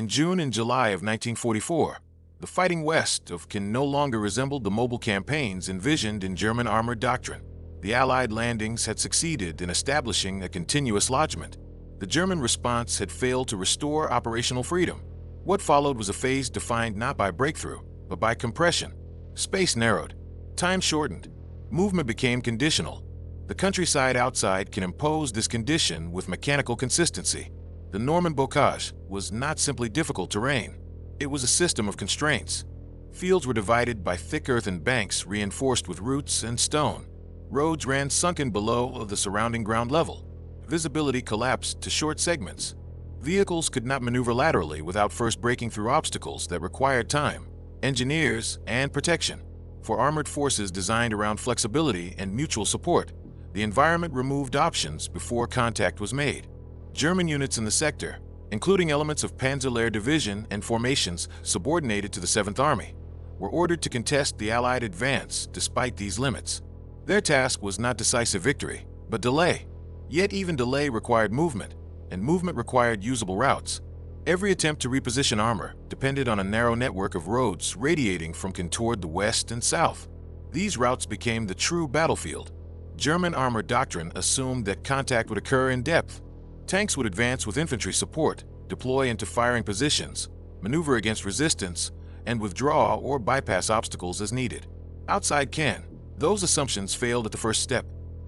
In June and July of 1944, the fighting west of Caen no longer resembled the mobile campaigns envisioned in German armored doctrine. The Allied landings had succeeded in establishing a continuous lodgment. The German response had failed to restore operational freedom. What followed was a phase defined not by breakthrough, but by compression. Space narrowed. Time shortened. Movement became conditional. The countryside outside can impose this condition with mechanical consistency. The Norman bocage was not simply difficult terrain. It was a system of constraints. Fields were divided by thick earthen banks reinforced with roots and stone. Roads ran sunken below the surrounding ground level. Visibility collapsed to short segments. Vehicles could not maneuver laterally without first breaking through obstacles that required time, engineers, and protection. For armored forces designed around flexibility and mutual support, the environment removed options before contact was made. German units in the sector, including elements of Panzer Division and formations subordinated to the 7th Army, were ordered to contest the Allied advance despite these limits. Their task was not decisive victory, but delay. Yet even delay required movement, and movement required usable routes. Every attempt to reposition armor depended on a narrow network of roads radiating from Caen toward the west and south. These routes became the true battlefield. German armor doctrine assumed that contact would occur in depth. Tanks would advance with infantry support, deploy into firing positions, maneuver against resistance, and withdraw or bypass obstacles as needed. Outside Caen, those assumptions failed at the first step.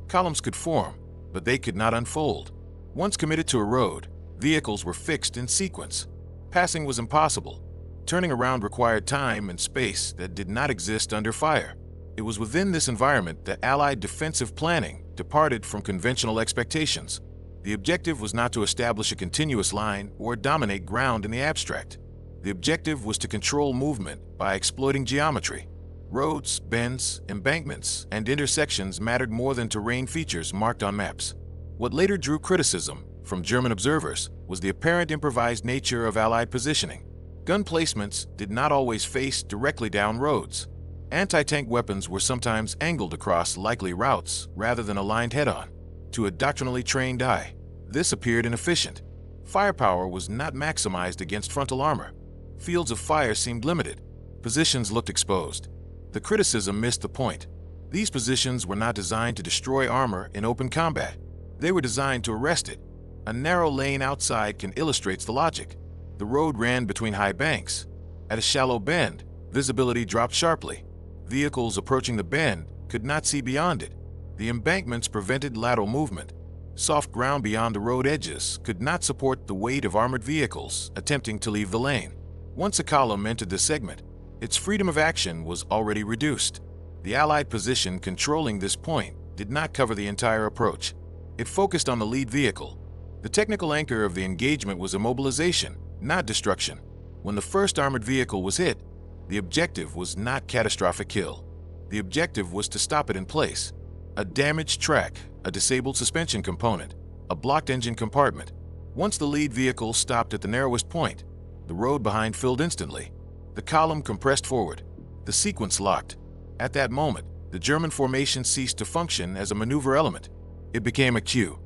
Columns could form, but they could not unfold. Once committed to a road, vehicles were fixed in sequence. Passing was impossible. Turning around required time and space that did not exist under fire. It was within this environment that Allied defensive planning departed from conventional expectations. The objective was not to establish a continuous line or dominate ground in the abstract. The objective was to control movement by exploiting geometry. Roads, bends, embankments, and intersections mattered more than terrain features marked on maps. What later drew criticism from German observers was the apparent improvised nature of Allied positioning. Gun placements did not always face directly down roads. Anti-tank weapons were sometimes angled across likely routes rather than aligned head-on. To a doctrinally trained eye, this appeared inefficient. Firepower was not maximized against frontal armor. Fields of fire seemed limited. Positions looked exposed. The criticism missed the point. These positions were not designed to destroy armor in open combat. They were designed to arrest it. A narrow lane outside Caen illustrates the logic. The road ran between high banks. At a shallow bend, visibility dropped sharply. Vehicles approaching the bend could not see beyond it. The embankments prevented lateral movement. Soft ground beyond the road edges could not support the weight of armored vehicles attempting to leave the lane. Once a column entered the segment, its freedom of action was already reduced. The Allied position controlling this point did not cover the entire approach. It focused on the lead vehicle. The technical anchor of the engagement was immobilization, not destruction. When the first armored vehicle was hit, the objective was not catastrophic kill. The objective was to stop it in place. A damaged track, a disabled suspension component, a blocked engine compartment. Once the lead vehicle stopped at the narrowest point, the road behind filled instantly. The column compressed forward. The sequence locked. At that moment, the German formation ceased to function as a maneuver element. It became a queue.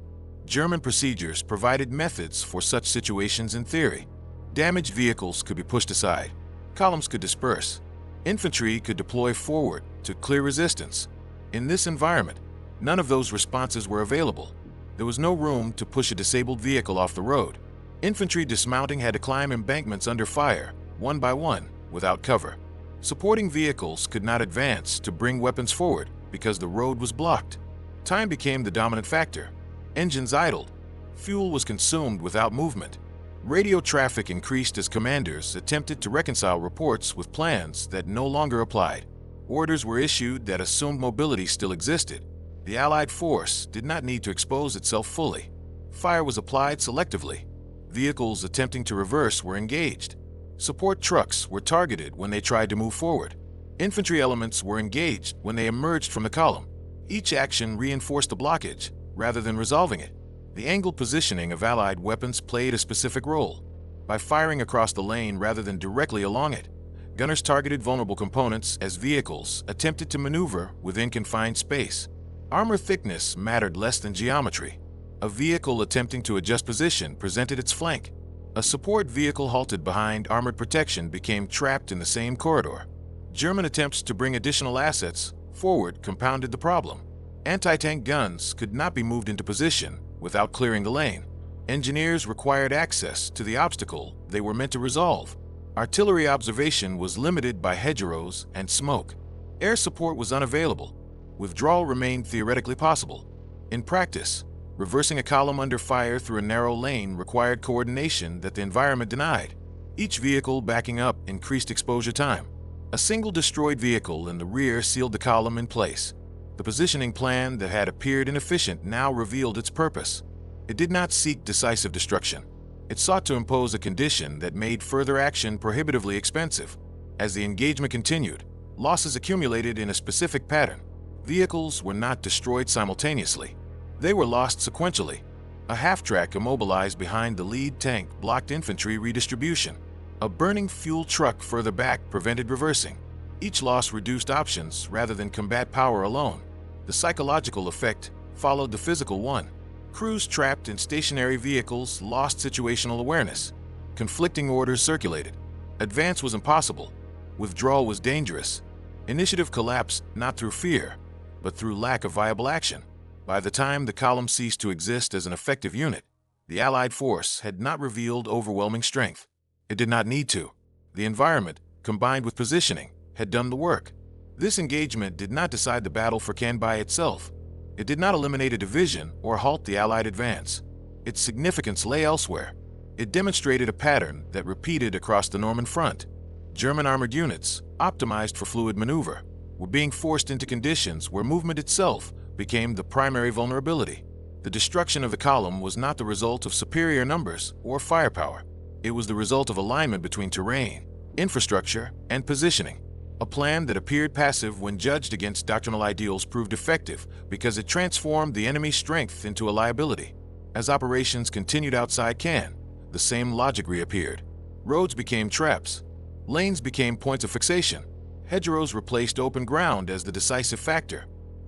German procedures provided methods for such situations in theory. Damaged vehicles could be pushed aside. Columns could disperse. Infantry could deploy forward to clear resistance. In this environment, none of those responses were available. There was no room to push a disabled vehicle off the road. Infantry dismounting had to climb embankments under fire, one by one, without cover. Supporting vehicles could not advance to bring weapons forward because the road was blocked. Time became the dominant factor. Engines idled. Fuel was consumed without movement. Radio traffic increased as commanders attempted to reconcile reports with plans that no longer applied. Orders were issued that assumed mobility still existed. The Allied force did not need to expose itself fully. Fire was applied selectively. Vehicles attempting to reverse were engaged. Support trucks were targeted when they tried to move forward. Infantry elements were engaged when they emerged from the column. Each action reinforced the blockage rather than resolving it. The angled positioning of Allied weapons played a specific role. By firing across the lane rather than directly along it, gunners targeted vulnerable components as vehicles attempted to maneuver within confined space. Armor thickness mattered less than geometry. A vehicle attempting to adjust position presented its flank. A support vehicle halted behind armored protection became trapped in the same corridor. German attempts to bring additional assets forward compounded the problem. Anti-tank guns could not be moved into position without clearing the lane. Engineers required access to the obstacle they were meant to resolve. Artillery observation was limited by hedgerows and smoke. Air support was unavailable. Withdrawal remained theoretically possible. In practice, reversing a column under fire through a narrow lane required coordination that the environment denied. Each vehicle backing up increased exposure time. A single destroyed vehicle in the rear sealed the column in place. The positioning plan that had appeared inefficient now revealed its purpose. It did not seek decisive destruction. It sought to impose a condition that made further action prohibitively expensive. As the engagement continued, losses accumulated in a specific pattern. Vehicles were not destroyed simultaneously. They were lost sequentially. A half-track immobilized behind the lead tank blocked infantry redistribution. A burning fuel truck further back prevented reversing. Each loss reduced options rather than combat power alone. The psychological effect followed the physical one. Crews trapped in stationary vehicles lost situational awareness. Conflicting orders circulated. Advance was impossible. Withdrawal was dangerous. Initiative collapsed not through fear, but through lack of viable action. By the time the column ceased to exist as an effective unit, the Allied force had not revealed overwhelming strength. It did not need to. The environment, combined with positioning, had done the work. This engagement did not decide the battle for Caen by itself. It did not eliminate a division or halt the Allied advance. Its significance lay elsewhere. It demonstrated a pattern that repeated across the Norman front. German armored units, optimized for fluid maneuver, were being forced into conditions where movement itself became the primary vulnerability. The destruction of the column was not the result of superior numbers or firepower. It was the result of alignment between terrain, infrastructure, and positioning. A plan that appeared passive when judged against doctrinal ideals proved effective because it transformed the enemy's strength into a liability. As operations continued outside Caen, the same logic reappeared. Roads became traps. Lanes became points of fixation. Hedgerows replaced open ground as the decisive factor.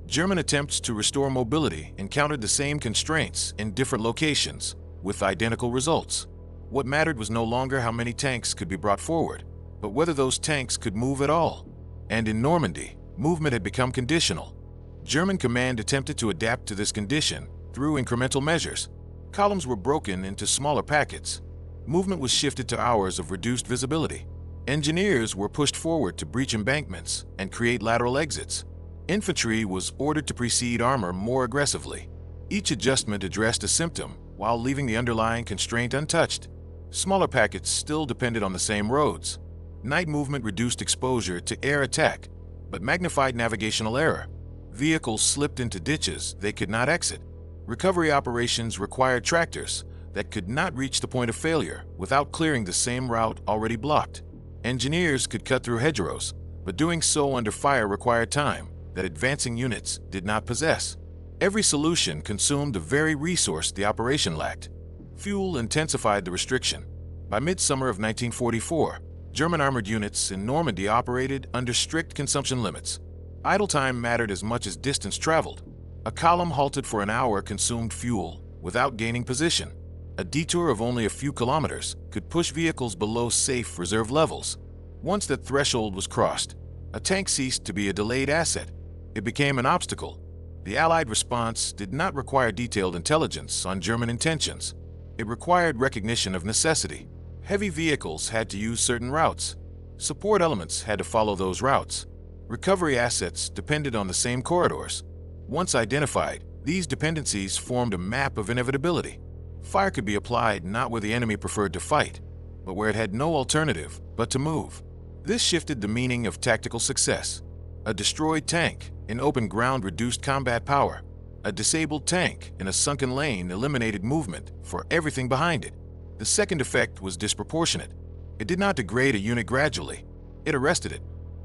German attempts to restore mobility encountered the same constraints in different locations, with identical results. What mattered was no longer how many tanks could be brought forward, but whether those tanks could move at all. And in Normandy, movement had become conditional. German command attempted to adapt to this condition through incremental measures. Columns were broken into smaller packets. Movement was shifted to hours of reduced visibility. Engineers were pushed forward to breach embankments and create lateral exits. Infantry was ordered to precede armor more aggressively. Each adjustment addressed a symptom while leaving the underlying constraint untouched. Smaller packets still depended on the same roads. Night movement reduced exposure to air attack, but magnified navigational error. Vehicles slipped into ditches they could not exit. Recovery operations required tractors that could not reach the point of failure without clearing the same route already blocked. Engineers could cut through hedgerows, but doing so under fire required time that advancing units did not possess. Every solution consumed the very resource the operation lacked. Fuel intensified the restriction. By midsummer of 1944, German armored units in Normandy operated under strict consumption limits. Idle time mattered as much as distance traveled. A column halted for an hour consumed fuel without gaining position. A detour of only a few kilometers could push vehicles below safe reserve levels. Once that threshold was crossed, a tank ceased to be a delayed asset. It became an obstacle. The Allied response did not require detailed intelligence on German intentions. It required recognition of necessity. Heavy vehicles had to use certain routes. Support elements had to follow those routes. Recovery assets depended on the same corridors. Once identified, these dependencies formed a map of inevitability. Fire could be applied not where the enemy preferred to fight, but where it had no alternative but to move. This shifted the meaning of tactical success. A destroyed tank in open ground reduced combat power. A disabled tank in a sunken lane eliminated movement for everything behind it. The second effect was disproportionate. It did not degrade a unit gradually. It arrested it.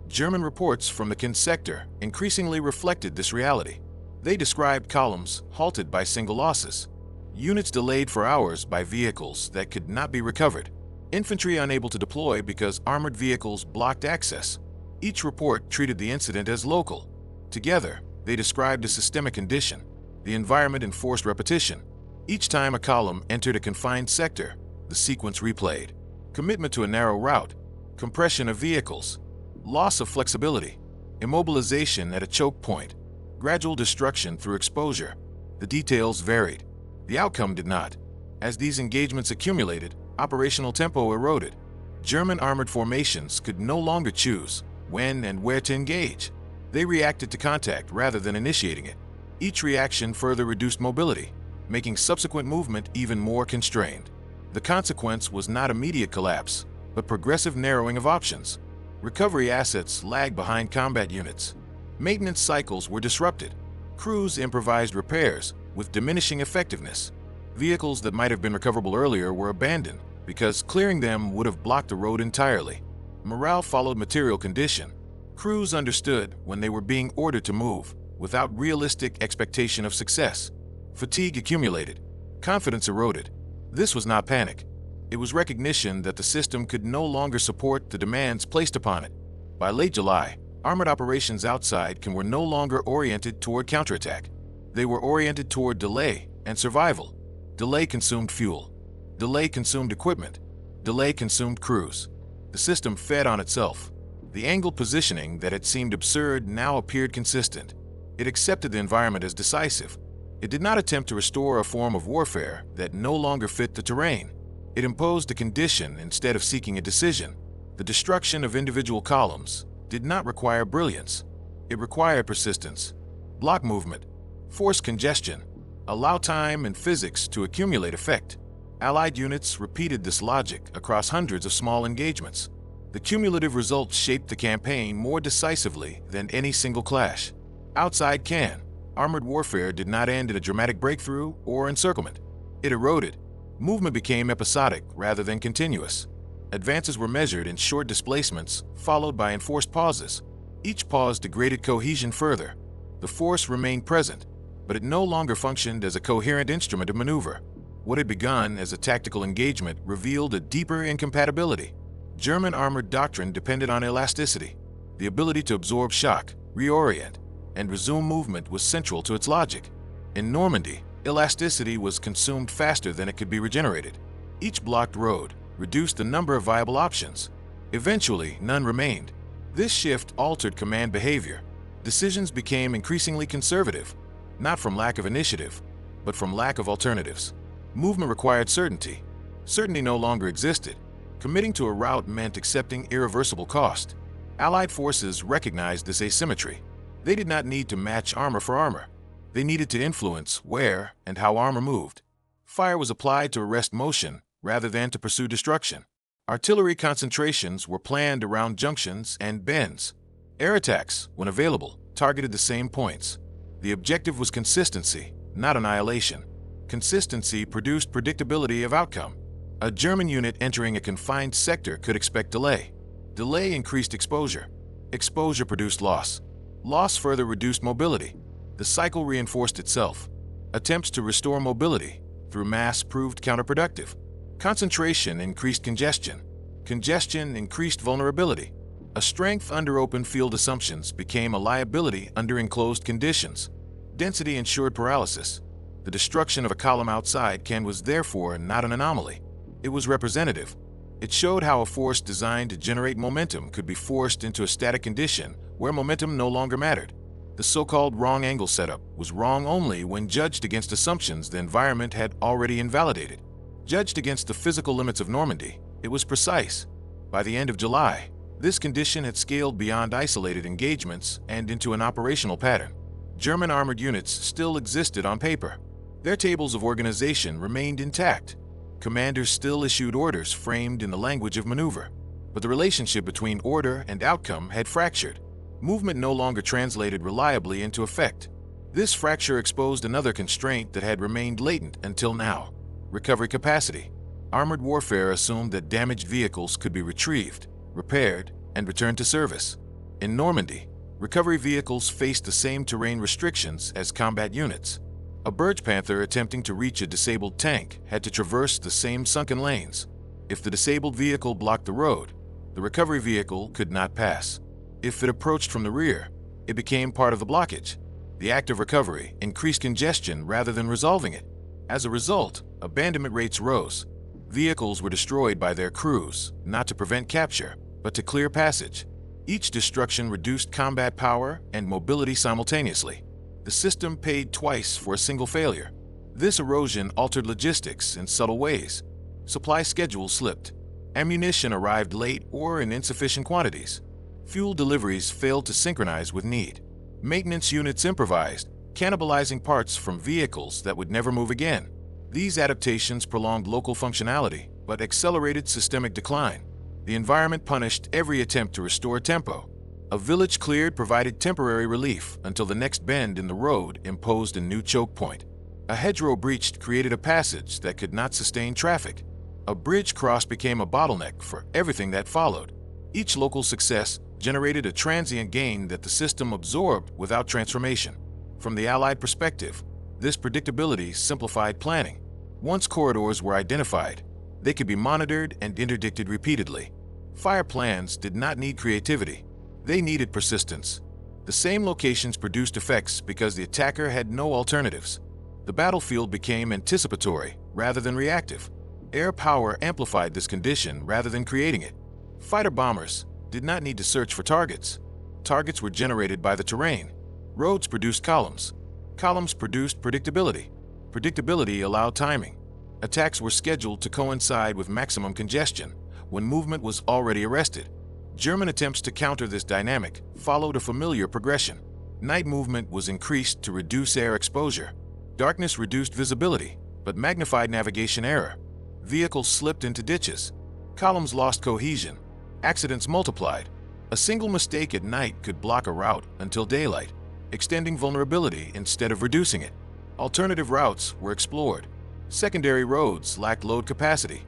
German reports from the Caen sector increasingly reflected this reality. They described columns halted by single losses, units delayed for hours by vehicles that could not be recovered, infantry unable to deploy because armored vehicles blocked access. Each report treated the incident as local. Together, they described a systemic condition. The environment enforced repetition. Each time a column entered a confined sector, the the sequence replayed. Commitment to a narrow route, compression of vehicles, loss of flexibility, immobilization at a choke point, gradual destruction through exposure. The details varied. The outcome did not. As these engagements accumulated, operational tempo eroded. German armored formations could no longer choose when and where to engage. They reacted to contact rather than initiating it. Each reaction further reduced mobility, making subsequent movement even more constrained. The consequence was not immediate collapse, but progressive narrowing of options. Recovery assets lagged behind combat units. Maintenance cycles were disrupted. Crews improvised repairs with diminishing effectiveness. Vehicles that might have been recoverable earlier were abandoned because clearing them would have blocked the road entirely. Morale followed material condition. Crews understood when they were being ordered to move without realistic expectation of success. Fatigue accumulated. Confidence eroded. This was not panic. It was recognition that the system could no longer support the demands placed upon it. By late July, armored operations outside Caen were no longer oriented toward counterattack. They were oriented toward delay and survival. Delay consumed fuel. Delay consumed equipment. Delay consumed crews. The system fed on itself. The angled positioning that had seemed absurd now appeared consistent. It accepted the environment as decisive. It did not attempt to restore a form of warfare that no longer fit the terrain. It imposed a condition instead of seeking a decision. The destruction of individual columns did not require brilliance. It required persistence. Block movement. Force congestion. Allow time and physics to accumulate effect. Allied units repeated this logic across hundreds of small engagements. The cumulative results shaped the campaign more decisively than any single clash. Outside Caen, armored warfare did not end in a dramatic breakthrough or encirclement. It eroded. Movement became episodic rather than continuous. Advances were measured in short displacements, followed by enforced pauses. Each pause degraded cohesion further. The force remained present, but it no longer functioned as a coherent instrument of maneuver. What had begun as a tactical engagement revealed a deeper incompatibility. German armored doctrine depended on elasticity. The ability to absorb shock, reorient, and resume movement was central to its logic. In Normandy, elasticity was consumed faster than it could be regenerated. Each blocked road reduced the number of viable options. Eventually, none remained. This shift altered command behavior. Decisions became increasingly conservative, not from lack of initiative, but from lack of alternatives. Movement required certainty. Certainty no longer existed. Committing to a route meant accepting irreversible cost. Allied forces recognized this asymmetry. They did not need to match armor for armor. They needed to influence where and how armor moved. Fire was applied to arrest motion rather than to pursue destruction. Artillery concentrations were planned around junctions and bends. Air attacks, when available, targeted the same points. The objective was consistency, not annihilation. Consistency produced predictability of outcome. A German unit entering a confined sector could expect delay. Delay increased exposure. Exposure produced loss. Loss further reduced mobility. The cycle reinforced itself. Attempts to restore mobility through mass proved counterproductive. Concentration increased congestion. Congestion increased vulnerability. A strength under open field assumptions became a liability under enclosed conditions. Density ensured paralysis. The destruction of a column outside Caen was therefore not an anomaly. It was representative. It showed how a force designed to generate momentum could be forced into a static condition where momentum no longer mattered. The so-called wrong angle setup was wrong only when judged against assumptions the environment had already invalidated. Judged against the physical limits of Normandy, it was precise. By the end of July, this condition had scaled beyond isolated engagements and into an operational pattern. German armored units still existed on paper. Their tables of organization remained intact. Commanders still issued orders framed in the language of maneuver. But the relationship between order and outcome had fractured. Movement no longer translated reliably into effect. This fracture exposed another constraint that had remained latent until now: recovery capacity. Armored warfare assumed that damaged vehicles could be retrieved, repaired, and returned to service. In Normandy, recovery vehicles faced the same terrain restrictions as combat units. A Birch Panther attempting to reach a disabled tank had to traverse the same sunken lanes. If the disabled vehicle blocked the road, the recovery vehicle could not pass. If it approached from the rear, it became part of the blockage. The act of recovery increased congestion rather than resolving it. As a result, abandonment rates rose. Vehicles were destroyed by their crews, not to prevent capture, but to clear passage. Each destruction reduced combat power and mobility simultaneously. The system paid twice for a single failure. This erosion altered logistics in subtle ways. Supply schedules slipped. Ammunition arrived late or in insufficient quantities. Fuel deliveries failed to synchronize with need. Maintenance units improvised, cannibalizing parts from vehicles that would never move again. These adaptations prolonged local functionality, but accelerated systemic decline. The environment punished every attempt to restore tempo. A village cleared provided temporary relief until the next bend in the road imposed a new choke point. A hedgerow breached created a passage that could not sustain traffic. A bridge cross became a bottleneck for everything that followed. Each local success generated a transient gain that the system absorbed without transformation. From the Allied perspective, this predictability simplified planning. Once corridors were identified, they could be monitored and interdicted repeatedly. Fire plans did not need creativity. They needed persistence. The same locations produced effects because the attacker had no alternatives. The battlefield became anticipatory rather than reactive. Air power amplified this condition rather than creating it. Fighter bombers did not need to search for targets. Targets were generated by the terrain. Roads produced columns. Columns produced predictability. Predictability allowed timing. Attacks were scheduled to coincide with maximum congestion, when movement was already arrested. German attempts to counter this dynamic followed a familiar progression. Night movement was increased to reduce air exposure. Darkness reduced visibility, but magnified navigation error. Vehicles slipped into ditches. Columns lost cohesion. Accidents multiplied. A single mistake at night could block a route until daylight, extending vulnerability instead of reducing it. Alternative routes were explored. Secondary roads lacked load capacity.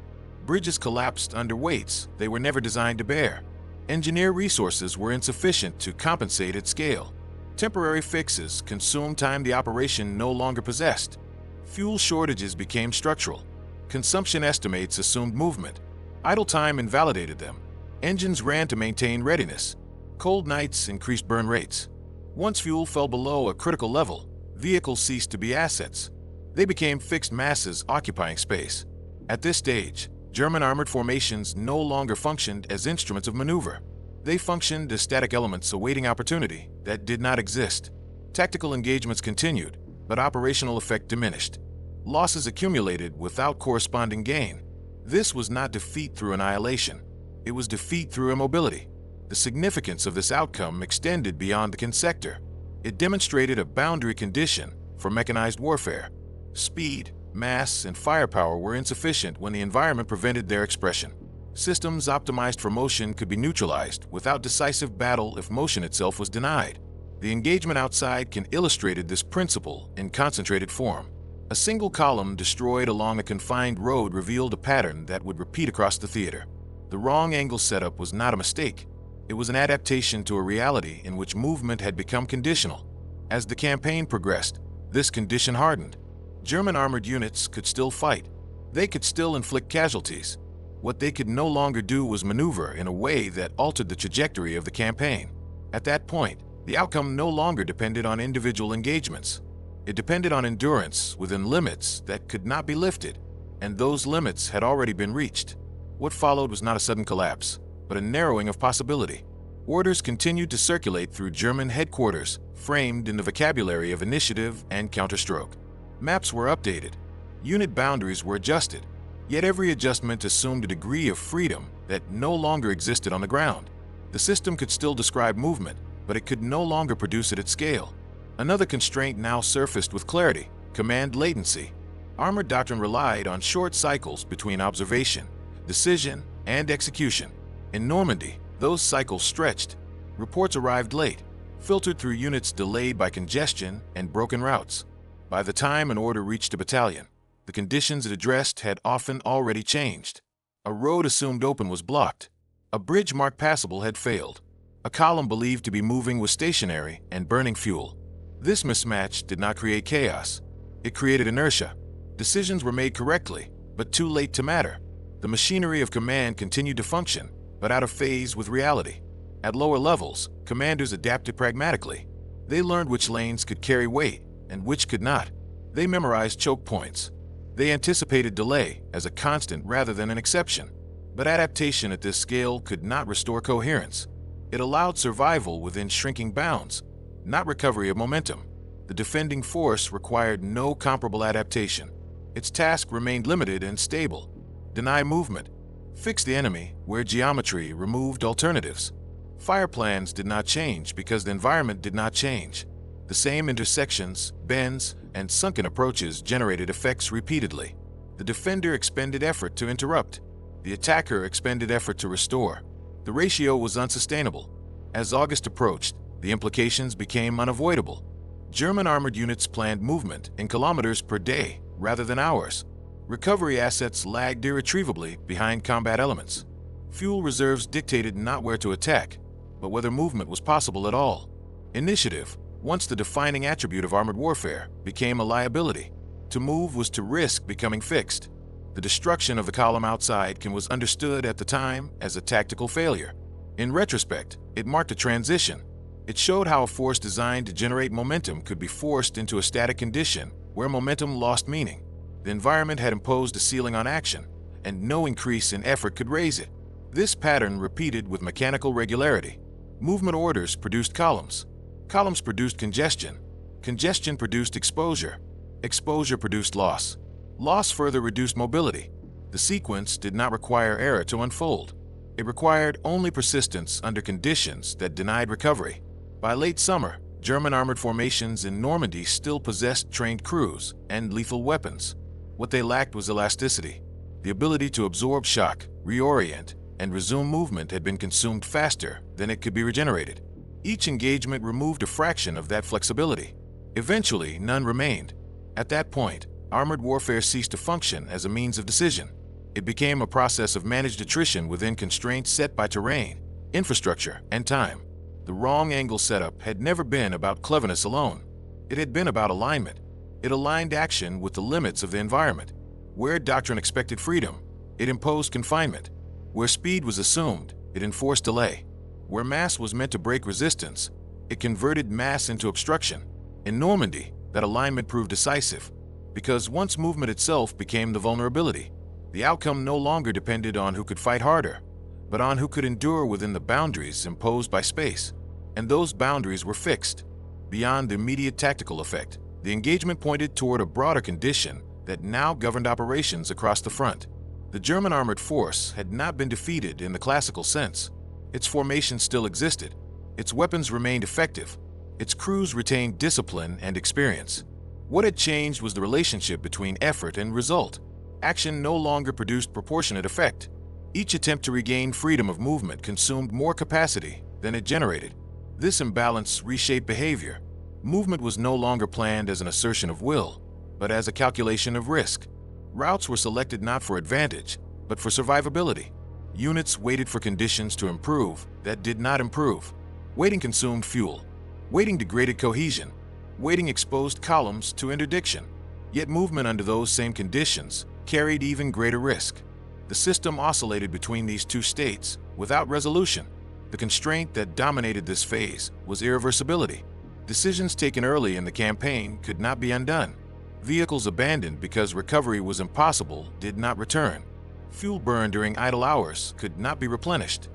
Bridges collapsed under weights they were never designed to bear. Engineer resources were insufficient to compensate at scale. Temporary fixes consumed time the operation no longer possessed. Fuel shortages became structural. Consumption estimates assumed movement. Idle time invalidated them. Engines ran to maintain readiness. Cold nights increased burn rates. Once fuel fell below a critical level, vehicles ceased to be assets. They became fixed masses occupying space. At this stage, German armored formations no longer functioned as instruments of maneuver. They functioned as static elements awaiting opportunity that did not exist. Tactical engagements continued, but operational effect diminished. Losses accumulated without corresponding gain. This was not defeat through annihilation. It was defeat through immobility. The significance of this outcome extended beyond the Caen sector. It demonstrated a boundary condition for mechanized warfare. Speed, mass, and firepower were insufficient when the environment prevented their expression. Systems optimized for motion could be neutralized without decisive battle if motion itself was denied. The engagement outside Caen illustrated this principle in concentrated form. A single column destroyed along a confined road revealed a pattern that would repeat across the theater. The wrong angle setup was not a mistake. It was an adaptation to a reality in which movement had become conditional. As the campaign progressed, this condition hardened. German armored units could still fight. They could still inflict casualties. What they could no longer do was maneuver in a way that altered the trajectory of the campaign. At that point, the outcome no longer depended on individual engagements. It depended on endurance within limits that could not be lifted, and those limits had already been reached. What followed was not a sudden collapse, but a narrowing of possibility. Orders continued to circulate through German headquarters, framed in the vocabulary of initiative and counterstroke. Maps were updated. Unit boundaries were adjusted. Yet every adjustment assumed a degree of freedom that no longer existed on the ground. The system could still describe movement, but it could no longer produce it at scale. Another constraint now surfaced with clarity: command latency. Armored doctrine relied on short cycles between observation, decision, and execution. In Normandy, those cycles stretched. Reports arrived late, filtered through units delayed by congestion and broken routes. By the time an order reached a battalion, the conditions it addressed had often already changed. A road assumed open was blocked. A bridge marked passable had failed. A column believed to be moving was stationary and burning fuel. This mismatch did not create chaos. It created inertia. Decisions were made correctly, but too late to matter. The machinery of command continued to function, but out of phase with reality. At lower levels, commanders adapted pragmatically. They learned which lanes could carry weight and which could not. They memorized choke points. They anticipated delay as a constant rather than an exception. But adaptation at this scale could not restore coherence. It allowed survival within shrinking bounds, not recovery of momentum. The defending force required no comparable adaptation. Its task remained limited and stable. Deny movement. Fix the enemy where geometry removed alternatives. Fire plans did not change because the environment did not change. The same intersections, bends, and sunken approaches generated effects repeatedly. The defender expended effort to interrupt. The attacker expended effort to restore. The ratio was unsustainable. As August approached, the implications became unavoidable. German armored units planned movement in kilometers per day rather than hours. Recovery assets lagged irretrievably behind combat elements. Fuel reserves dictated not where to attack, but whether movement was possible at all. Initiative, once the defining attribute of armored warfare, became a liability. To move was to risk becoming fixed. The destruction of the column outside was understood at the time as a tactical failure. In retrospect, it marked a transition. It showed how a force designed to generate momentum could be forced into a static condition where momentum lost meaning. The environment had imposed a ceiling on action, and no increase in effort could raise it. This pattern repeated with mechanical regularity. Movement orders produced columns. Columns produced congestion. Congestion produced exposure. Exposure produced loss. Loss further reduced mobility. The sequence did not require error to unfold. It required only persistence under conditions that denied recovery. By late summer, German armored formations in Normandy still possessed trained crews and lethal weapons. What they lacked was elasticity. The ability to absorb shock, reorient, and resume movement had been consumed faster than it could be regenerated. Each engagement removed a fraction of that flexibility. Eventually, none remained. At that point, armored warfare ceased to function as a means of decision. It became a process of managed attrition within constraints set by terrain, infrastructure, and time. The wrong angle setup had never been about cleverness alone. It had been about alignment. It aligned action with the limits of the environment. Where doctrine expected freedom, it imposed confinement. Where speed was assumed, it enforced delay. Where mass was meant to break resistance, it converted mass into obstruction. In Normandy, that alignment proved decisive, because once movement itself became the vulnerability, the outcome no longer depended on who could fight harder, but on who could endure within the boundaries imposed by space. And those boundaries were fixed. Beyond the immediate tactical effect, the engagement pointed toward a broader condition that now governed operations across the front. The German armored force had not been defeated in the classical sense. Its formation still existed. Its weapons remained effective. Its crews retained discipline and experience. What had changed was the relationship between effort and result. Action no longer produced proportionate effect. Each attempt to regain freedom of movement consumed more capacity than it generated. This imbalance reshaped behavior. Movement was no longer planned as an assertion of will, but as a calculation of risk. Routes were selected not for advantage, but for survivability. Units waited for conditions to improve that did not improve. Waiting consumed fuel. Waiting degraded cohesion. Waiting exposed columns to interdiction. Yet movement under those same conditions carried even greater risk. The system oscillated between these two states without resolution. The constraint that dominated this phase was irreversibility. Decisions taken early in the campaign could not be undone. Vehicles abandoned because recovery was impossible did not return. Fuel burned during idle hours could not be replenished.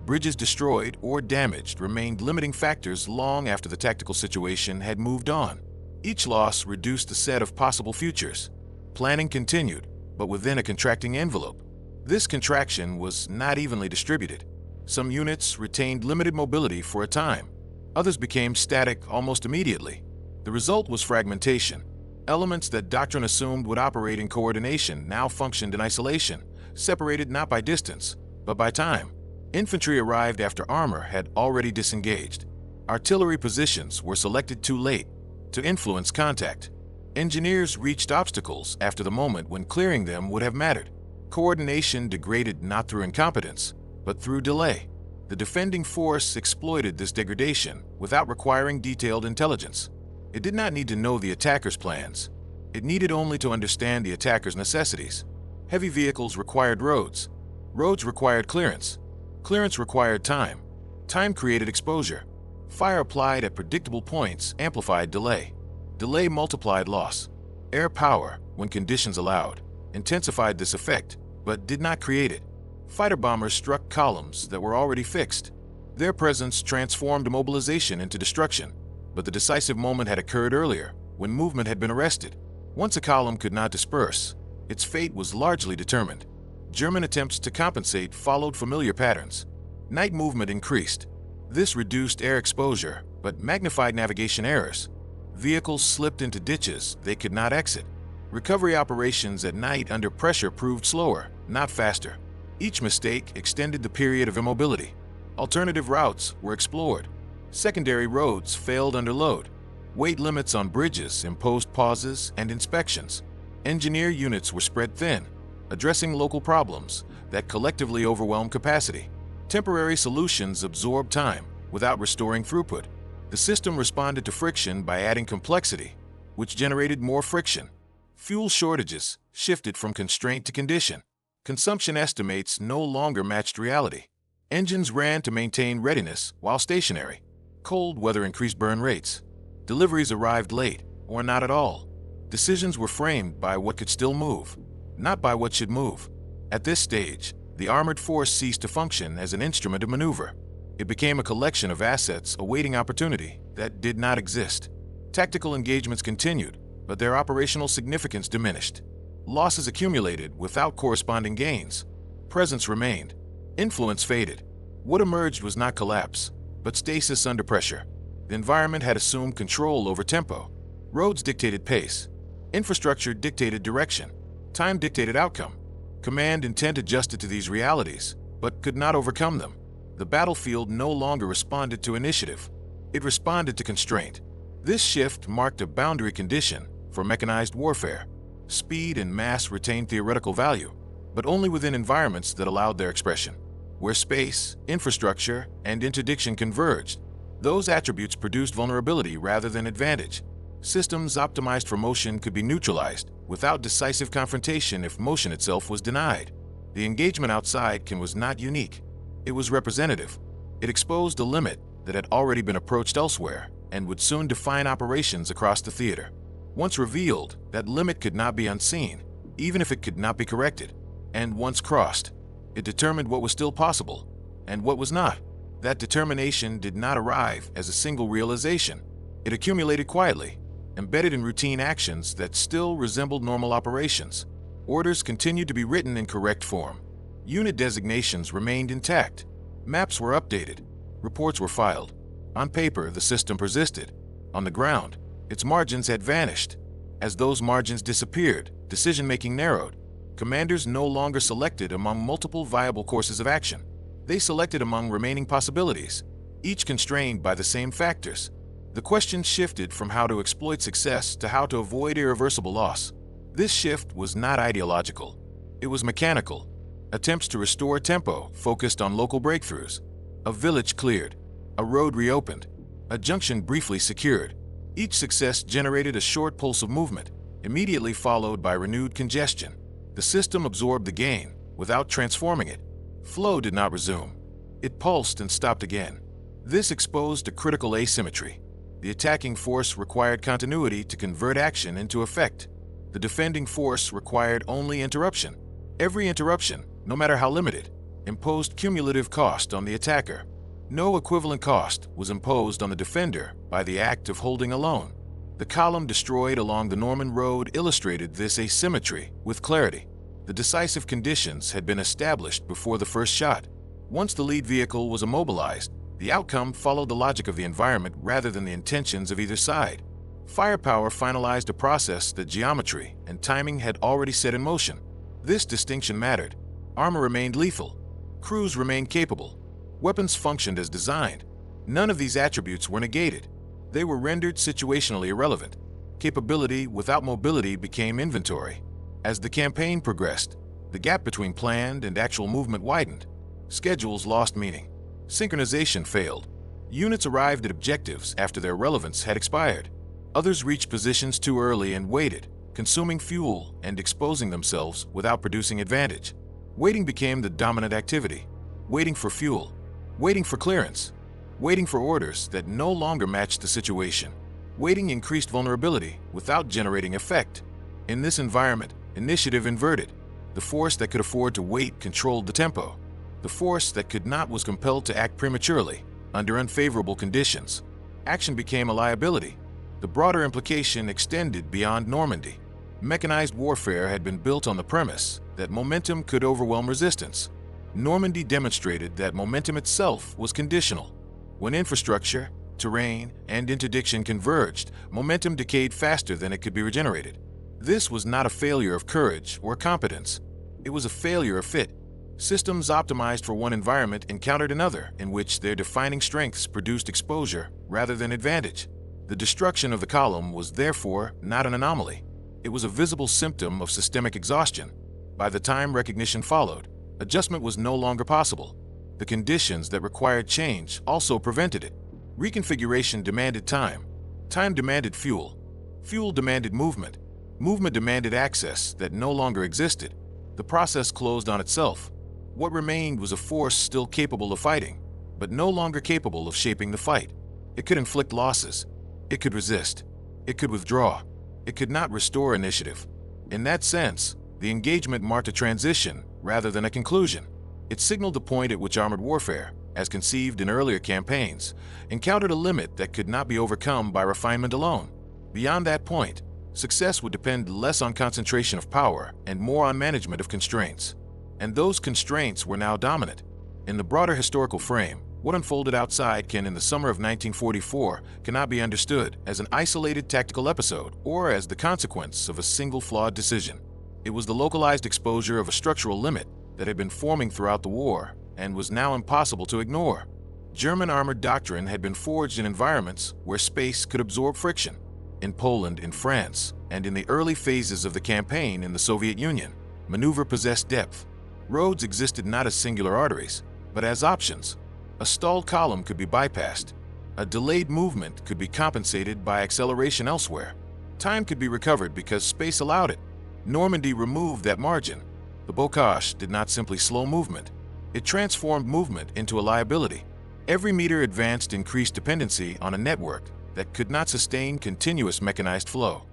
Bridges destroyed or damaged remained limiting factors long after the tactical situation had moved on. Each loss reduced the set of possible futures. Planning continued, but within a contracting envelope. This contraction was not evenly distributed. Some units retained limited mobility for a time. Others became static almost immediately. The result was fragmentation. Elements that doctrine assumed would operate in coordination now functioned in isolation, separated not by distance, but by time. Infantry arrived after armor had already disengaged. Artillery positions were selected too late to influence contact. Engineers reached obstacles after the moment when clearing them would have mattered. Coordination degraded not through incompetence, but through delay. The defending force exploited this degradation without requiring detailed intelligence. It did not need to know the attacker's plans. It needed only to understand the attacker's necessities. Heavy vehicles required roads. Roads required clearance. Clearance required time. Time created exposure. Fire applied at predictable points amplified delay. Delay multiplied loss. Air power, when conditions allowed, intensified this effect, but did not create it. Fighter bombers struck columns that were already fixed. Their presence transformed mobilization into destruction, but the decisive moment had occurred earlier, when movement had been arrested. Once a column could not disperse, its fate was largely determined. German attempts to compensate followed familiar patterns. Night movement increased. This reduced air exposure, but magnified navigation errors. Vehicles slipped into ditches they could not exit. Recovery operations at night under pressure proved slower, not faster. Each mistake extended the period of immobility. Alternative routes were explored. Secondary roads failed under load. Weight limits on bridges imposed pauses and inspections. Engineer units were spread thin, addressing local problems that collectively overwhelmed capacity. Temporary solutions absorbed time without restoring throughput. The system responded to friction by adding complexity, which generated more friction. Fuel shortages shifted from constraint to condition. Consumption estimates no longer matched reality. Engines ran to maintain readiness while stationary. Cold weather increased burn rates. Deliveries arrived late, or not at all. Decisions were framed by what could still move, not by what should move. At this stage, the armored force ceased to function as an instrument of maneuver. It became a collection of assets awaiting opportunity that did not exist. Tactical engagements continued, but their operational significance diminished. Losses accumulated without corresponding gains. Presence remained. Influence faded. What emerged was not collapse, but stasis under pressure. The environment had assumed control over tempo. Roads dictated pace. Infrastructure dictated direction. Time dictated outcome. Command intent adjusted to these realities, but could not overcome them. The battlefield no longer responded to initiative. It responded to constraint. This shift marked a boundary condition for mechanized warfare. Speed and mass retained theoretical value, but only within environments that allowed their expression. Where space, infrastructure, and interdiction converged, those attributes produced vulnerability rather than advantage. Systems optimized for motion could be neutralized without decisive confrontation if motion itself was denied. The engagement outside was not unique. It was representative. It exposed a limit that had already been approached elsewhere and would soon define operations across the theater. Once revealed, that limit could not be unseen, even if it could not be corrected. And once crossed, it determined what was still possible and what was not. That determination did not arrive as a single realization. It accumulated quietly, embedded in routine actions that still resembled normal operations. Orders continued to be written in correct form. Unit designations remained intact. Maps were updated. Reports were filed. On paper, the system persisted. On the ground, its margins had vanished. As those margins disappeared, decision-making narrowed. Commanders no longer selected among multiple viable courses of action. They selected among remaining possibilities, each constrained by the same factors. The question shifted from how to exploit success to how to avoid irreversible loss. This shift was not ideological. It was mechanical. Attempts to restore tempo focused on local breakthroughs. A village cleared. A road reopened. A junction briefly secured. Each success generated a short pulse of movement, immediately followed by renewed congestion. The system absorbed the gain without transforming it. Flow did not resume. It pulsed and stopped again. This exposed a critical asymmetry. The attacking force required continuity to convert action into effect. The defending force required only interruption. Every interruption, no matter how limited, imposed cumulative cost on the attacker. No equivalent cost was imposed on the defender by the act of holding alone. The column destroyed along the Normandy road illustrated this asymmetry with clarity. The decisive conditions had been established before the first shot. Once the lead vehicle was immobilized, the outcome followed the logic of the environment rather than the intentions of either side. Firepower finalized a process that geometry and timing had already set in motion. This distinction mattered. Armor remained lethal. Crews remained capable. Weapons functioned as designed. None of these attributes were negated. They were rendered situationally irrelevant. Capability without mobility became inventory. As the campaign progressed, the gap between planned and actual movement widened. Schedules lost meaning. Synchronization failed. Units arrived at objectives after their relevance had expired. Others reached positions too early and waited, consuming fuel and exposing themselves without producing advantage. Waiting became the dominant activity. Waiting for fuel. Waiting for clearance. Waiting for orders that no longer matched the situation. Waiting increased vulnerability without generating effect. In this environment, initiative inverted. The force that could afford to wait controlled the tempo. The force that could not was compelled to act prematurely, under unfavorable conditions. Action became a liability. The broader implication extended beyond Normandy. Mechanized warfare had been built on the premise that momentum could overwhelm resistance. Normandy demonstrated that momentum itself was conditional. When infrastructure, terrain, and interdiction converged, momentum decayed faster than it could be regenerated. This was not a failure of courage or competence. It was a failure of fit. Systems optimized for one environment encountered another in which their defining strengths produced exposure rather than advantage. The destruction of the column was therefore not an anomaly. It was a visible symptom of systemic exhaustion. By the time recognition followed, adjustment was no longer possible. The conditions that required change also prevented it. Reconfiguration demanded time. Time demanded fuel. Fuel demanded movement. Movement demanded access that no longer existed. The process closed on itself. What remained was a force still capable of fighting, but no longer capable of shaping the fight. It could inflict losses. It could resist. It could withdraw. It could not restore initiative. In that sense, the engagement marked a transition rather than a conclusion. It signaled the point at which armored warfare, as conceived in earlier campaigns, encountered a limit that could not be overcome by refinement alone. Beyond that point, success would depend less on concentration of power and more on management of constraints. And those constraints were now dominant. In the broader historical frame, what unfolded outside Caen in the summer of 1944 cannot be understood as an isolated tactical episode or as the consequence of a single flawed decision. It was the localized exposure of a structural limit that had been forming throughout the war and was now impossible to ignore. German armored doctrine had been forged in environments where space could absorb friction. In Poland, in France, and in the early phases of the campaign in the Soviet Union, maneuver possessed depth. Roads existed not as singular arteries, but as options. A stalled column could be bypassed. A delayed movement could be compensated by acceleration elsewhere. Time could be recovered because space allowed it. Normandy removed that margin. The bocage did not simply slow movement. It transformed movement into a liability. Every meter advanced increased dependency on a network that could not sustain continuous mechanized flow.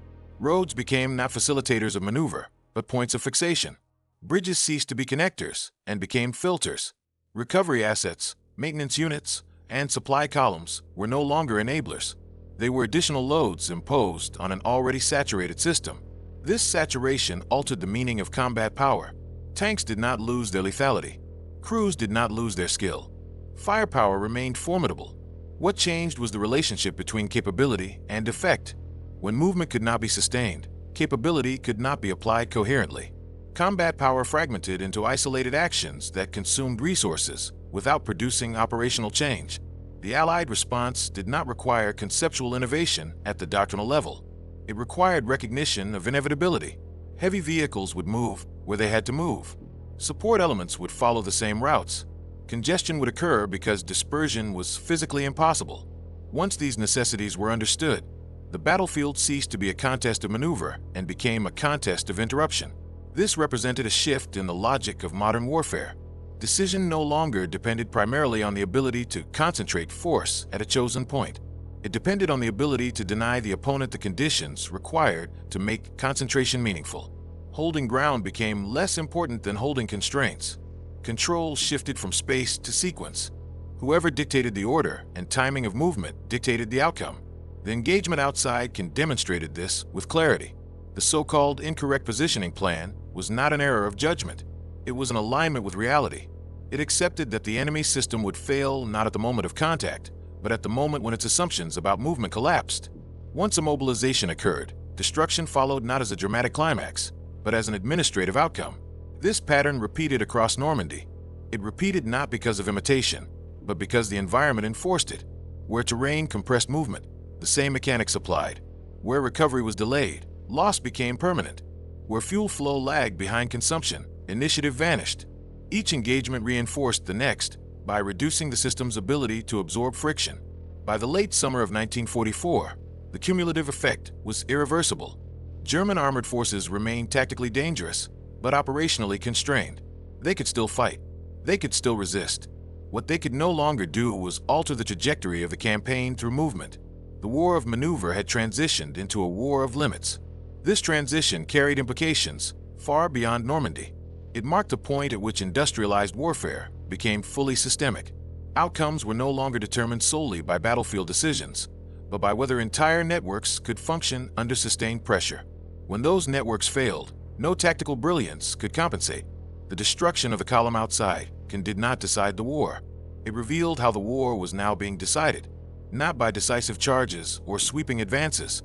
Roads became not facilitators of maneuver, but points of fixation. Bridges ceased to be connectors and became filters. Recovery assets, maintenance units, and supply columns were no longer enablers. They were additional loads imposed on an already saturated system. This saturation altered the meaning of combat power. Tanks did not lose their lethality. Crews did not lose their skill. Firepower remained formidable. What changed was the relationship between capability and effect. When movement could not be sustained, capability could not be applied coherently. Combat power fragmented into isolated actions that consumed resources without producing operational change. The Allied response did not require conceptual innovation at the doctrinal level. It required recognition of inevitability. Heavy vehicles would move where they had to move. Support elements would follow the same routes. Congestion would occur because dispersion was physically impossible. Once these necessities were understood, the battlefield ceased to be a contest of maneuver and became a contest of interruption. This represented a shift in the logic of modern warfare. Decision no longer depended primarily on the ability to concentrate force at a chosen point. It depended on the ability to deny the opponent the conditions required to make concentration meaningful. Holding ground became less important than holding constraints. Control shifted from space to sequence. Whoever dictated the order and timing of movement dictated the outcome. The engagement outside Caen demonstrated this with clarity. The so-called incorrect positioning plan was not an error of judgment. It was an alignment with reality. It accepted that the enemy system would fail not at the moment of contact, but at the moment when its assumptions about movement collapsed. Once a mobilization occurred, destruction followed not as a dramatic climax, but as an administrative outcome. This pattern repeated across Normandy. It repeated not because of imitation, but because the environment enforced it. Where terrain compressed movement, the same mechanics applied. Where recovery was delayed, loss became permanent. Where fuel flow lagged behind consumption, initiative vanished. Each engagement reinforced the next by reducing the system's ability to absorb friction. By the late summer of 1944, the cumulative effect was irreversible. German armored forces remained tactically dangerous, but operationally constrained. They could still fight. They could still resist. What they could no longer do was alter the trajectory of the campaign through movement. The war of maneuver had transitioned into a war of limits. This transition carried implications far beyond Normandy. It marked a point at which industrialized warfare became fully systemic. Outcomes were no longer determined solely by battlefield decisions, but by whether entire networks could function under sustained pressure. When those networks failed, no tactical brilliance could compensate. The destruction of the column outside did not decide the war. It revealed how the war was now being decided, not by decisive charges or sweeping advances,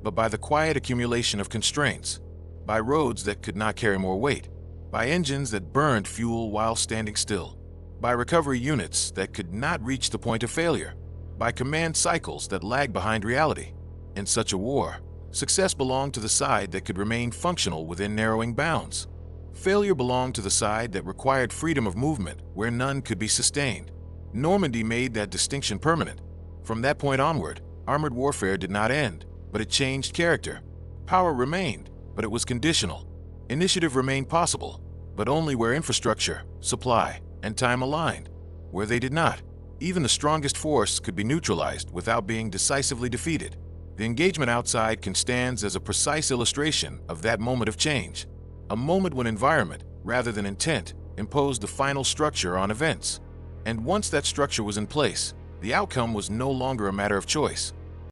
but by the quiet accumulation of constraints, by roads that could not carry more weight, by engines that burned fuel while standing still, by recovery units that could not reach the point of failure, by command cycles that lagged behind reality. In such a war, success belonged to the side that could remain functional within narrowing bounds. Failure belonged to the side that required freedom of movement where none could be sustained. Normandy made that distinction permanent. From that point onward, armored warfare did not end, but it changed character. Power remained, but it was conditional. Initiative remained possible, but only where infrastructure, supply, and time aligned. Where they did not, even the strongest force could be neutralized without being decisively defeated. The engagement outside stands as a precise illustration of that moment of change. A moment when environment, rather than intent, imposed the final structure on events. And once that structure was in place, the outcome was no longer a matter of choice.